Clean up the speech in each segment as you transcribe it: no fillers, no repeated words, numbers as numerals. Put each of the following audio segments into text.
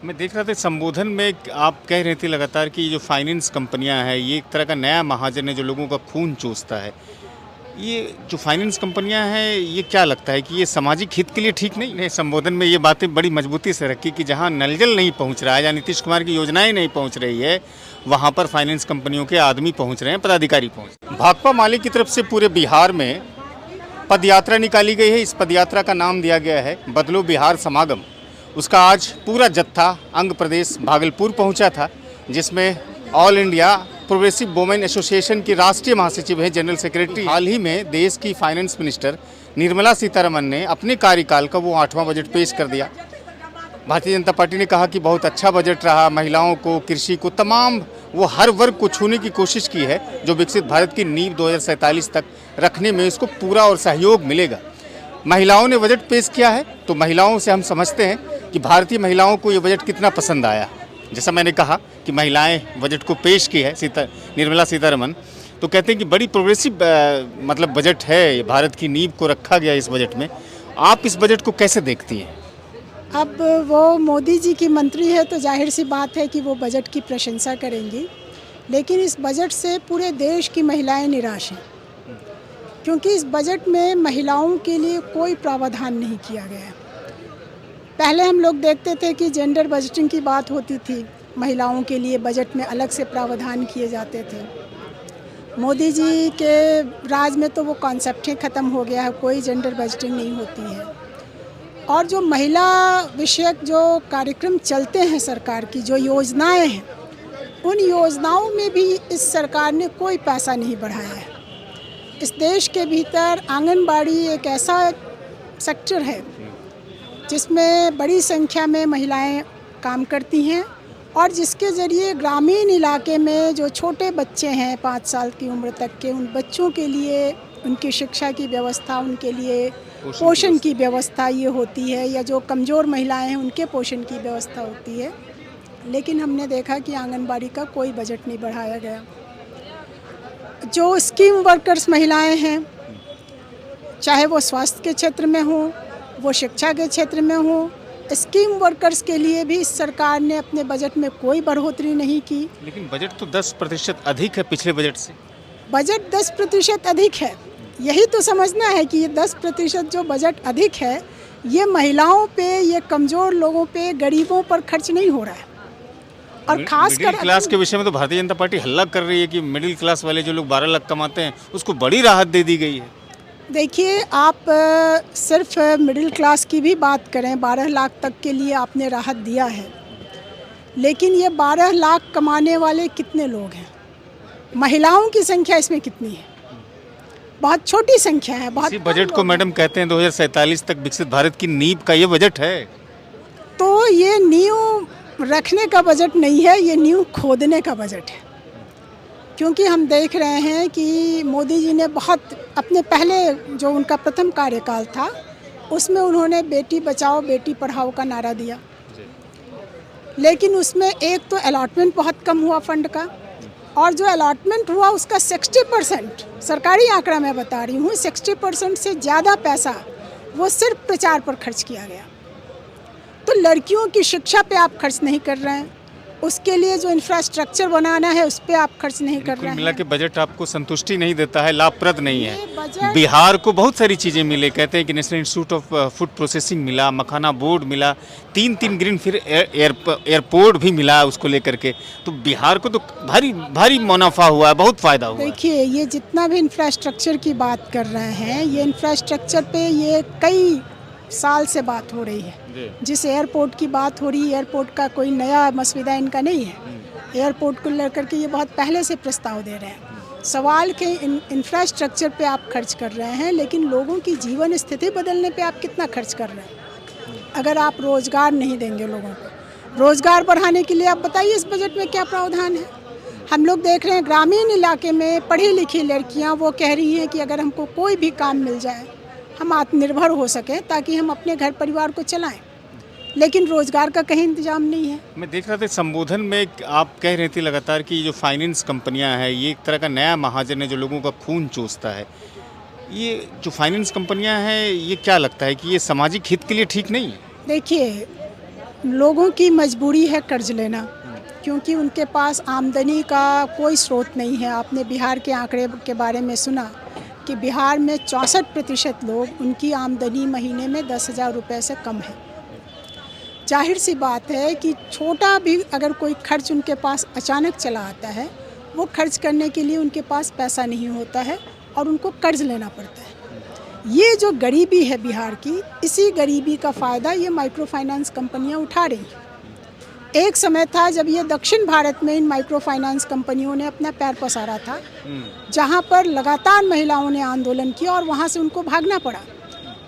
मैं देख रहा था संबोधन में आप कह रहे थे लगातार कि जो फाइनेंस कंपनियां हैं ये एक तरह का नया महाजन है जो लोगों का खून चूसता है। ये जो फाइनेंस कंपनियां हैं ये क्या लगता है कि ये सामाजिक हित के लिए ठीक नहीं है? संबोधन में ये बातें बड़ी मजबूती से रखी कि जहां नल जल नहीं पहुंच रहा है या नीतीश कुमार की योजनाएं नहीं पहुंच रही है वहां पर फाइनेंस कंपनियों के आदमी पहुंच रहे हैं, पदाधिकारी पहुंच रहे हैं। भाकपा माले की तरफ से पूरे बिहार में पदयात्रा निकाली गई है। इस पदयात्रा का नाम दिया गया है बदलो बिहार समागम। उसका आज पूरा जत्था अंग प्रदेश भागलपुर पहुंचा था, जिसमें all India progressive women association की राष्ट्रीय महासचिव है, जनरल सेक्रेटरी। हाल ही में देश की फाइनेंस मिनिस्टर निर्मला सीतारमण ने अपने कार्यकाल का वो 8वां बजट पेश कर दिया। भारतीय जनता पार्टी ने कहा कि बहुत अच्छा बजट रहा, महिलाओं को, कृषि को, तमाम वो हर वर्ग को छूने की कोशिश की है। जो विकसित भारत की नींव 2047 तक रखने में इसको पूरा और सहयोग मिलेगा। महिलाओं ने बजट पेश किया है तो महिलाओं से हम समझते हैं कि भारतीय महिलाओं को ये बजट कितना पसंद आया। जैसा मैंने कहा कि महिलाएं बजट को पेश की है निर्मला सीतारमण, तो कहते हैं कि बड़ी प्रोग्रेसिव मतलब बजट है, भारत की नींव को रखा गया इस बजट में। आप इस बजट को कैसे देखती हैं? अब वो मोदी जी की मंत्री है तो जाहिर सी बात है कि वो बजट की प्रशंसा करेंगी, लेकिन इस बजट से पूरे देश की महिलाएं निराश हैं, क्योंकि इस बजट में महिलाओं के लिए कोई प्रावधान नहीं किया गया है। पहले हम लोग देखते थे कि जेंडर बजटिंग की बात होती थी, महिलाओं के लिए बजट में अलग से प्रावधान किए जाते थे। मोदी जी के राज में तो वो कॉन्सेप्ट ही ख़त्म हो गया है, कोई जेंडर बजटिंग नहीं होती है। और जो महिला विषयक जो कार्यक्रम चलते हैं सरकार की, जो योजनाएं हैं, उन योजनाओं में भी इस सरकार ने कोई पैसा नहीं बढ़ाया है। इस देश के भीतर आंगनबाड़ी एक ऐसा सेक्टर है जिसमें बड़ी संख्या में महिलाएं काम करती हैं और जिसके ज़रिए ग्रामीण इलाके में जो छोटे बच्चे हैं 5 साल की उम्र तक के, उन बच्चों के लिए उनकी शिक्षा की व्यवस्था, उनके लिए पोषण की व्यवस्था ये होती है, या जो कमज़ोर महिलाएं हैं उनके पोषण की व्यवस्था होती है। लेकिन हमने देखा कि आंगनबाड़ी का कोई बजट नहीं बढ़ाया गया। जो स्कीम वर्कर्स महिलाएं हैं, चाहे वो स्वास्थ्य के क्षेत्र में हो, वो शिक्षा के क्षेत्र में हो, स्कीम वर्कर्स के लिए भी इस सरकार ने अपने बजट में कोई बढ़ोतरी नहीं की। लेकिन बजट तो 10% अधिक है पिछले बजट से। बजट 10% अधिक है, यही तो समझना है कि ये 10% जो बजट अधिक है ये महिलाओं पे, ये कमज़ोर लोगों पे, गरीबों पर खर्च नहीं हो रहा है। और खासकर मिडिल क्लास के विषय में तो भारतीय जनता पार्टी हल्ला कर रही है कि मिडिल क्लास वाले जो लोग 12 लाख कमाते हैं उसको बड़ी राहत दे दी गई है। देखिए, आप सिर्फ मिडिल क्लास की भी बात करें, 12 लाख तक के लिए आपने राहत दिया है, लेकिन ये 12 लाख कमाने वाले कितने लोग हैं? महिलाओं की संख्या इसमें कितनी है? बहुत छोटी संख्या है। बहुत बजट को मैडम कहते हैं 2047 तक विकसित भारत की नींव का ये बजट है। तो ये नींव रखने का बजट नहीं है, ये नींव खोदने का बजट है। क्योंकि हम देख रहे हैं कि मोदी जी ने बहुत अपने पहले जो उनका प्रथम कार्यकाल था उसमें उन्होंने बेटी बचाओ बेटी पढ़ाओ का नारा दिया, लेकिन उसमें एक तो अलॉटमेंट बहुत कम हुआ फंड का, और जो अलॉटमेंट हुआ उसका 60%, सरकारी आंकड़ा मैं बता रही हूँ, 60% से ज़्यादा पैसा वो सिर्फ प्रचार पर खर्च किया गया। तो लड़कियों की शिक्षा पे आप खर्च नहीं कर रहे हैं, उसके लिए जो इंफ्रास्ट्रक्चर बनाना है उस पर आप खर्च नहीं कर रहे हैं। मिला के बजट आपको संतुष्टि नहीं देता है, लाभप्रद नहीं है। बिहार को बहुत सारी चीज़ें मिले, कहते हैं कि national institute of food processing मिला, मखाना बोर्ड मिला, 3 ग्रीन फिर एयरपोर्ट भी मिला उसको लेकर के। तो बिहार को तो भारी भारी मुनाफा हुआ है, बहुत फ़ायदा हुआ है। देखिए, ये जितना भी इंफ्रास्ट्रक्चर की बात कर रहे हैं, ये इंफ्रास्ट्रक्चर पे ये कई साल से बात हो रही है। जिस एयरपोर्ट की बात हो रही है, एयरपोर्ट का कोई नया मसविदा इनका नहीं है। एयरपोर्ट को लेकर के ये बहुत पहले से प्रस्ताव दे रहे हैं। सवाल के इंफ्रास्ट्रक्चर पे आप खर्च कर रहे हैं, लेकिन लोगों की जीवन स्थिति बदलने पे आप कितना खर्च कर रहे हैं? अगर आप रोज़गार नहीं देंगे लोगों को, रोज़गार बढ़ाने के लिए आप बताइए इस बजट में क्या प्रावधान है? हम लोग देख रहे हैं ग्रामीण इलाके में पढ़ी लिखी लड़कियाँ वो कह रही हैं कि अगर हमको कोई भी काम मिल जाए हम आत्मनिर्भर हो सकें, ताकि हम अपने घर परिवार को चलाएं, लेकिन रोजगार का कहीं इंतजाम नहीं है। मैं देख रहा था संबोधन में आप कह रहे थे लगातार कि जो फाइनेंस कंपनियां हैं ये एक तरह का नया महाजन है जो लोगों का खून चूसता है। ये जो फाइनेंस कंपनियां हैं ये क्या लगता है कि ये सामाजिक हित के लिए ठीक नहीं है? देखिए, लोगों की मजबूरी है कर्ज लेना, क्योंकि उनके पास आमदनी का कोई स्रोत नहीं है। आपने बिहार के आंकड़े के बारे में सुना कि बिहार में 64% लोग, उनकी आमदनी महीने में 10,000 रुपये से कम है। जाहिर सी बात है कि छोटा भी अगर कोई खर्च उनके पास अचानक चला आता है, वो खर्च करने के लिए उनके पास पैसा नहीं होता है और उनको कर्ज लेना पड़ता है। ये जो गरीबी है बिहार की, इसी गरीबी का फ़ायदा ये माइक्रो फाइनेंस कंपनियां उठा रही हैं। एक समय था जब ये दक्षिण भारत में इन माइक्रो फाइनेंस कंपनियों ने अपना पैर पसारा था, जहाँ पर लगातार महिलाओं ने आंदोलन किया और वहाँ से उनको भागना पड़ा।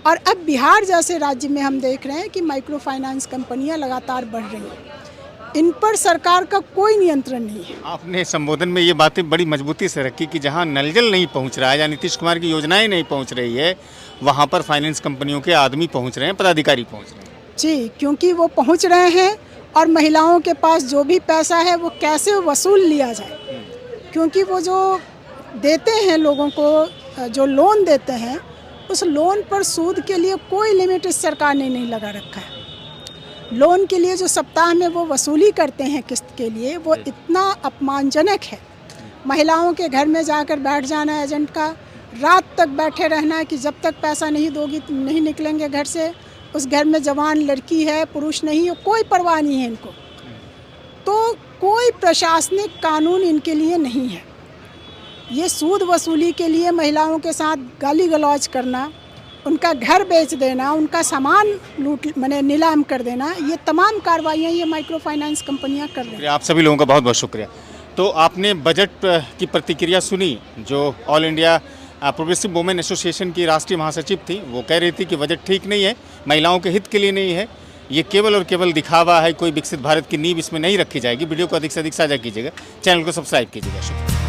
और अब बिहार जैसे राज्य में हम देख रहे हैं कि माइक्रो फाइनेंस कंपनियां लगातार बढ़ रही हैं। इन पर सरकार का कोई नियंत्रण नहीं है। आपने संबोधन में ये बातें बड़ी मजबूती से रखी कि जहाँ नल जल नहीं पहुँच रहा है या नीतीश कुमार की योजनाएं नहीं पहुँच रही है, वहाँ पर फाइनेंस कंपनियों के आदमी पहुँच रहे हैं, पदाधिकारी पहुँच रहे हैं। जी, क्योंकि वो पहुँच रहे हैं और महिलाओं के पास जो भी पैसा है वो कैसे वसूल लिया जाए, क्योंकि वो जो देते हैं लोगों को, जो लोन देते हैं, उस लोन पर सूद के लिए कोई लिमिट इस सरकार ने नहीं लगा रखा है। लोन के लिए जो सप्ताह में वो वसूली करते हैं किस्त के लिए, वो इतना अपमानजनक है। महिलाओं के घर में जाकर बैठ जाना एजेंट का, रात तक बैठे रहना कि जब तक पैसा नहीं दोगी तुम नहीं निकलेंगे घर से। उस घर में जवान लड़की है, पुरुष नहीं है, कोई परवाह नहीं है इनको। तो कोई प्रशासनिक कानून इनके लिए नहीं है। ये सूद वसूली के लिए महिलाओं के साथ गाली गलौज करना, उनका घर बेच देना, उनका सामान लूट माने नीलाम कर देना, ये तमाम कार्रवाइयाँ ये माइक्रो फाइनेंस कंपनियाँ कर रही हैं। आप सभी लोगों का बहुत बहुत शुक्रिया। तो आपने बजट की प्रतिक्रिया सुनी। जो all India progressive women association की राष्ट्रीय महासचिव थी, वो कह रही थी कि बजट ठीक नहीं है, महिलाओं के हित के लिए नहीं है, ये केवल और केवल दिखावा है, कोई विकसित भारत की नींव इसमें नहीं रखी जाएगी। वीडियो को अधिक से अधिक साझा कीजिएगा, चैनल को सब्सक्राइब कीजिएगा। शुक्रिया।